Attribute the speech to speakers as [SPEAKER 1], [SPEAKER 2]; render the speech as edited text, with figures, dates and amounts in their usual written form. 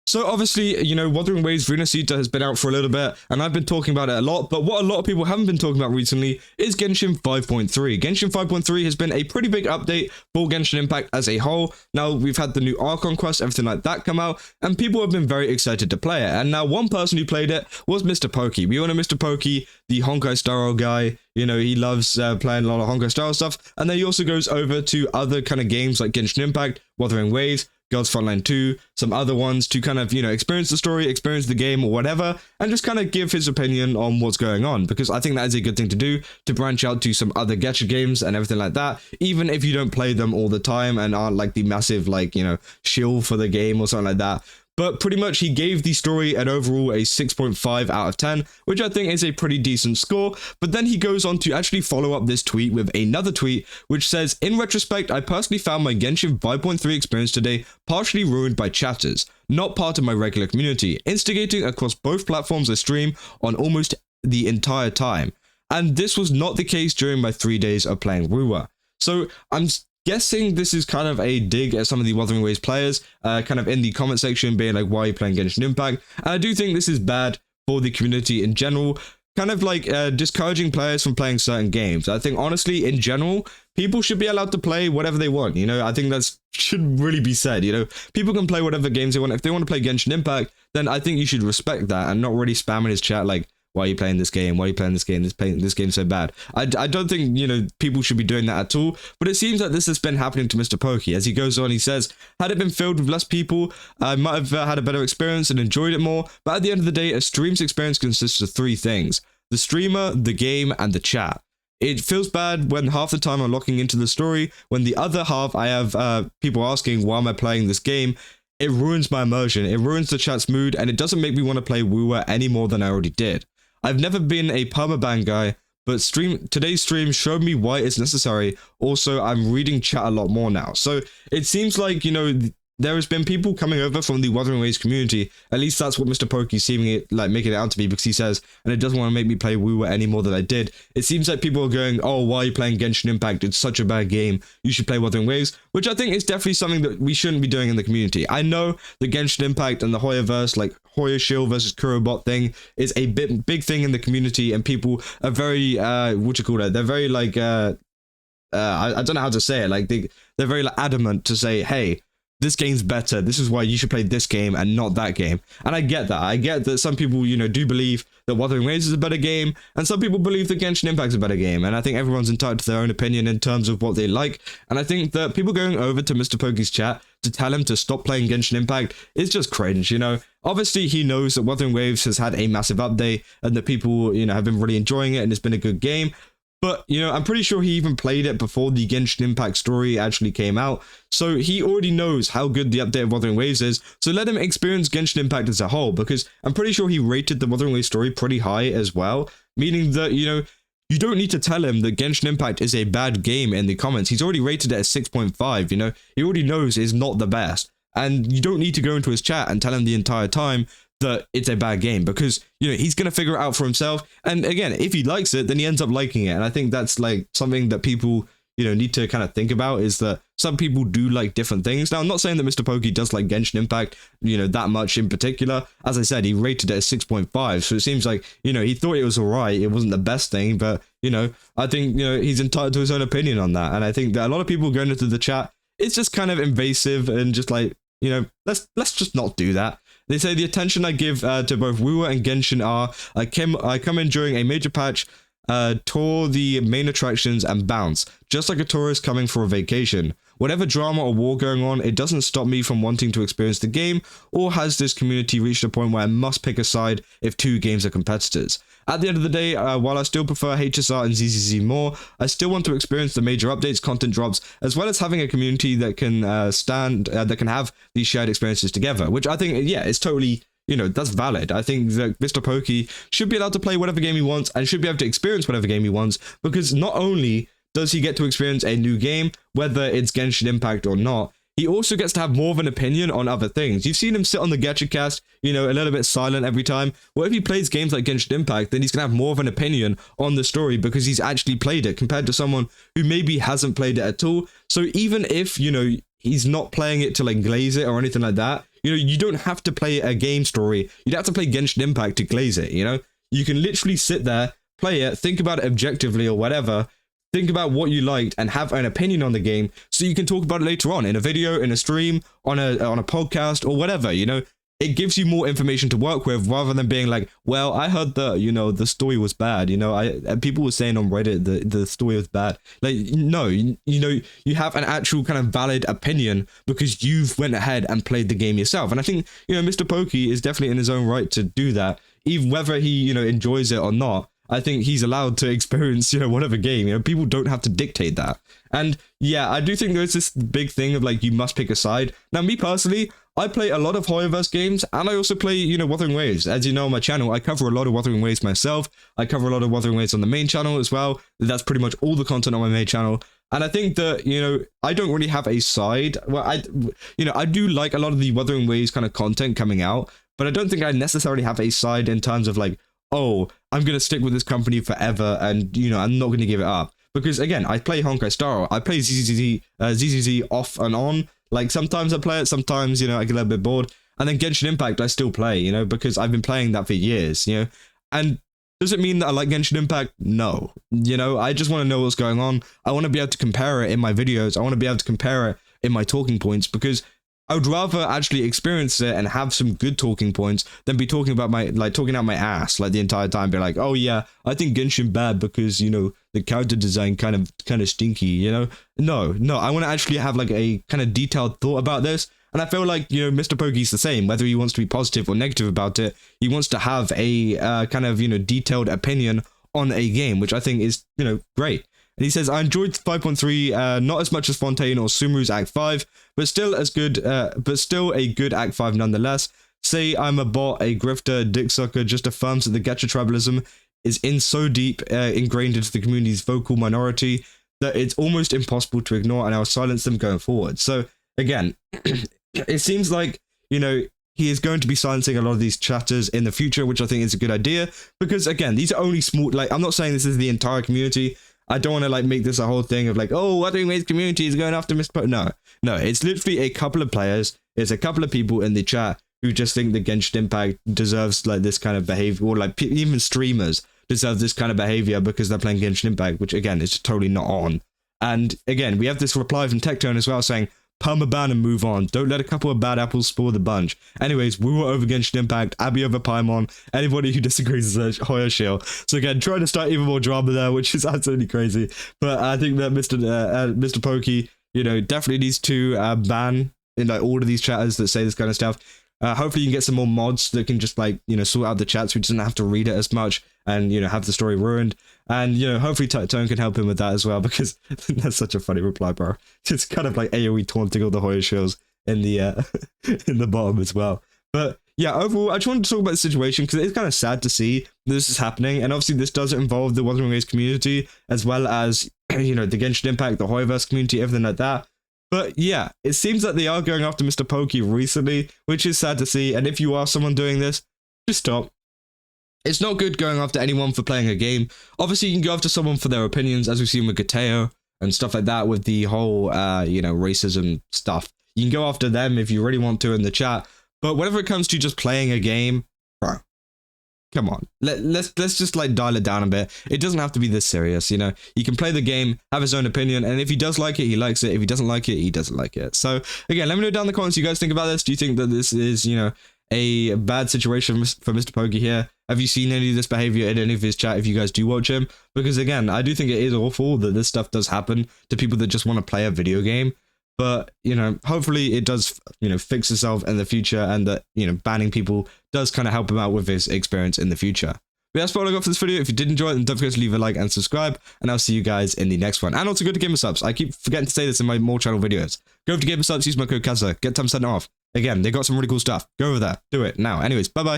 [SPEAKER 1] So obviously, you know, Wuthering Waves rinascita has been out for a little bit, and I've been talking about it a lot, but what a lot of people haven't been talking about recently is Genshin 5.3. Genshin 5.3 has been a pretty big update for Genshin Impact as a whole. Now, we've had the new Archon quest, everything like that come out, and people have been very excited to play it. And now one person who played it was MrPokke. We all know MrPokke, the Honkai Star guy. You know, he loves playing a lot of Honkai Star stuff, and then he also goes over to other kind of games like Genshin Impact, Wuthering Waves, God's Frontline 2, some other ones to kind of, you know, experience the story, experience the game or whatever, and just kind of give his opinion on what's going on, because I think that is a good thing to do, to branch out to some other gacha games and everything like that, even if you don't play them all the time and aren't like the massive, like, you know, shill for the game or something like that. But pretty much he gave the story an overall a 6.5 out of 10, which I think is a pretty decent score. But then he goes on to actually follow up this tweet with another tweet, which says, "In retrospect, I personally found my Genshin 5.3 experience today partially ruined by chatters, not part of my regular community, instigating across both platforms I stream on almost the entire time. And this was not the case during my 3 days of playing WuWa." So I'm guessing this is kind of a dig at some of the Wuthering Waves players, kind of in the comment section being like, why are you playing Genshin Impact? And I do think this is bad for the community in general, kind of like discouraging players from playing certain games. I think honestly, in general, people should be allowed to play whatever they want. You know, I think that should really be said. You know, people can play whatever games they want. If they want to play Genshin Impact, then I think you should respect that and not really spam in his chat like, why are you playing this game? Why are you playing this game? This game's so bad. I don't think, you know, people should be doing that at all. But it seems like this has been happening to MrPokke. As he goes on, he says, "Had it been filled with less people, I might have had a better experience and enjoyed it more. But at the end of the day, a stream's experience consists of 3 things: the streamer, the game, and the chat. It feels bad when half the time I'm locking into the story, when the other half I have people asking, why am I playing this game? It ruins my immersion, it ruins the chat's mood, and it doesn't make me want to play WuWa any more than I already did. I've never been a permaban guy, but today's stream showed me why it's necessary. Also, I'm reading chat a lot more now." So it seems like, you know, there has been people coming over from the Wuthering Waves community. At least that's what MrPokke is seeming like making it out to be, because he says, "And it doesn't want to make me play WuWa any more than I did." It seems like people are going, "Oh, why are you playing Genshin Impact? It's such a bad game. You should play Wuthering Waves," which I think is definitely something that we shouldn't be doing in the community. I know the Genshin Impact and the Hoyoverse, like Hoyo Shield versus Kurobot thing, is a big thing in the community, and people are very they're very like I don't know how to say it. Like they're very like adamant to say, "Hey, this game's better. This is why you should play this game and not that game." And I get that. I get that some people, you know, do believe that Wuthering Waves is a better game, and some people believe that Genshin Impact is a better game. And I think everyone's entitled to their own opinion in terms of what they like. And I think that people going over to MrPokke's chat to tell him to stop playing Genshin Impact is just cringe, you know. Obviously, he knows that Wuthering Waves has had a massive update and that people, you know, have been really enjoying it and it's been a good game. But, you know, I'm pretty sure he even played it before the Genshin Impact story actually came out. So he already knows how good the update of Wuthering Waves is. So let him experience Genshin Impact as a whole, because I'm pretty sure he rated the Wuthering Waves story pretty high as well. Meaning that, you know, you don't need to tell him that Genshin Impact is a bad game in the comments. He's already rated it at 6.5, you know. He already knows it's not the best. And you don't need to go into his chat and tell him the entire time that it's a bad game, because, you know, he's going to figure it out for himself. And again, if he likes it, then he ends up liking it. And I think that's like something that people, you know, need to kind of think about, is that some people do like different things. Now, I'm not saying that MrPokke does like Genshin Impact, you know, that much in particular. As I said, he rated it at 6.5. So it seems like, you know, he thought it was all right. It wasn't the best thing, but, you know, I think, you know, he's entitled to his own opinion on that. And I think that a lot of people going into the chat, it's just kind of invasive and just like, you know, let's just not do that. They say, "The attention I give to both WuWa and Genshin are, I come in during a major patch, tour the main attractions and bounce, just like a tourist coming for a vacation. Whatever drama or war going on, it doesn't stop me from wanting to experience the game, or has this community reached a point where I must pick a side if 2 games are competitors. At the end of the day, while I still prefer HSR and ZZZ more, I still want to experience the major updates, content drops, as well as having a community that can that can have these shared experiences together," which I think, yeah, is totally, you know, that's valid. I think that MrPokke should be allowed to play whatever game he wants and should be able to experience whatever game he wants, because not only does he get to experience a new game, whether it's Genshin Impact or not, he also gets to have more of an opinion on other things. You've seen him sit on the Gacha cast, you know, a little bit silent every time. Well, if he plays games like Genshin Impact, then he's going to have more of an opinion on the story because he's actually played it, compared to someone who maybe hasn't played it at all. So even if, you know, he's not playing it to like glaze it or anything like that, You know, you don't have to play a game story. You don't have to play Genshin Impact to glaze it, you know? You can literally sit there, play it, think about it objectively or whatever, think about what you liked and have an opinion on the game so you can talk about it later on in a video, in a stream, on a podcast or whatever, you know? It gives you more information to work with rather than being like, well, I heard that, you know, the story was bad. You know, people were saying on Reddit the story was bad. Like, no, you know, you have an actual kind of valid opinion because you've went ahead and played the game yourself. And I think, you know, MrPokke is definitely in his own right to do that, even whether he, you know, enjoys it or not. I think he's allowed to experience, you know, whatever game. You know, people don't have to dictate that. And yeah, I do think there's this big thing of like, you must pick a side. Now, me personally, I play a lot of Horrorverse games, and I also play, you know, Wuthering Waves. As you know on my channel, I cover a lot of Wuthering Waves myself. I cover a lot of Wuthering Waves on the main channel as well. That's pretty much all the content on my main channel. And I think that, you know, I don't really have a side. Well, I do like a lot of the Wuthering Waves kind of content coming out, but I don't think I necessarily have a side in terms of like, oh, I'm going to stick with this company forever and, you know, I'm not going to give it up. Because again, I play Honkai Star, I play ZZZ off and on. Like, sometimes I play it, sometimes, you know, I get a little bit bored. And then Genshin Impact, I still play, you know, because I've been playing that for years, you know. And does it mean that I like Genshin Impact? No. You know, I just want to know what's going on. I want to be able to compare it in my videos. I want to be able to compare it in my talking points, because I would rather actually experience it and have some good talking points than be talking about talking out my ass like the entire time. Be like, oh yeah, I think Genshin bad because, you know, the character design kind of stinky, you know? No, I want to actually have like a kind of detailed thought about this. And I feel like, you know, MrPokke's the same, whether he wants to be positive or negative about it. He wants to have a kind of, you know, detailed opinion on a game, which I think is, you know, great. And he says, I enjoyed 5.3, not as much as Fontaine or Sumuru's Act 5, but still a good Act 5 nonetheless. Say I'm a bot, a grifter, dick sucker, just affirms that the Gacha Tribalism is in so deep ingrained into the community's vocal minority that it's almost impossible to ignore, and I'll silence them going forward. So again, it seems like, you know, he is going to be silencing a lot of these chatters in the future, which I think is a good idea, because again, these are only small, like, I'm not saying this is the entire community. I don't want to like make this a whole thing of like, oh, Wuthering Waves community is going after MrPokke. No, it's literally a couple of players. It's a couple of people in the chat who just think that Genshin Impact deserves like this kind of behavior, or like even streamers deserve this kind of behavior because they're playing Genshin Impact, which again is totally not on. And again, we have this reply from Tectone as well saying, permaban and move on. Don't let a couple of bad apples spoil the bunch. Anyways, WuWa over Genshin Impact, Abby over Paimon. Anybody who disagrees is a Hoya shield. So again, trying to start even more drama there, which is absolutely crazy. But I think that MrPokke, you know, definitely needs to ban in like all of these chatters that say this kind of stuff. Hopefully you can get some more mods that can just like, you know, sort out the chats so he doesn't have to read it as much and, you know, have the story ruined. And, you know, hopefully Tone can help him with that as well, because that's such a funny reply, bro. It's kind of like AoE taunting all the Hoya shields in the in the bottom as well. But yeah, overall, I just wanted to talk about the situation because it's kind of sad to see this is happening. And obviously this does involve the Wuthering Waves community as well as, you know, the Genshin Impact, the Horrorverse community, everything like that. But yeah, it seems that they are going after MrPokke recently, which is sad to see. And if you are someone doing this, just stop. It's not good going after anyone for playing a game. Obviously, you can go after someone for their opinions, as we've seen with Gateo and stuff like that, with the whole, you know, racism stuff. You can go after them if you really want to in the chat. But whenever it comes to just playing a game, bro, come on. Let's just like dial it down a bit. It doesn't have to be this serious, you know. You can play the game, have his own opinion, and if he does like it, he likes it. If he doesn't like it, he doesn't like it. So again, let me know down in the comments what you guys think about this. Do you think that this is, you know, a bad situation for MrPokke here? Have you seen any of this behavior in any of his chat if you guys do watch him? Because again, I do think it is awful that this stuff does happen to people that just want to play a video game. But, you know, hopefully it does, you know, fix itself in the future, and that, you know, banning people does kind of help him out with his experience in the future. But that's what I got for this video. If you did enjoy it, then don't forget to leave a like and subscribe, and I'll see you guys in the next one. And also go to GamerSubs. I keep forgetting to say this in my more channel videos. Go over to GamerSubs, use my code CASA, get 10% off. Again, they got some really cool stuff. Go over there. Do it now. Anyways, bye-bye.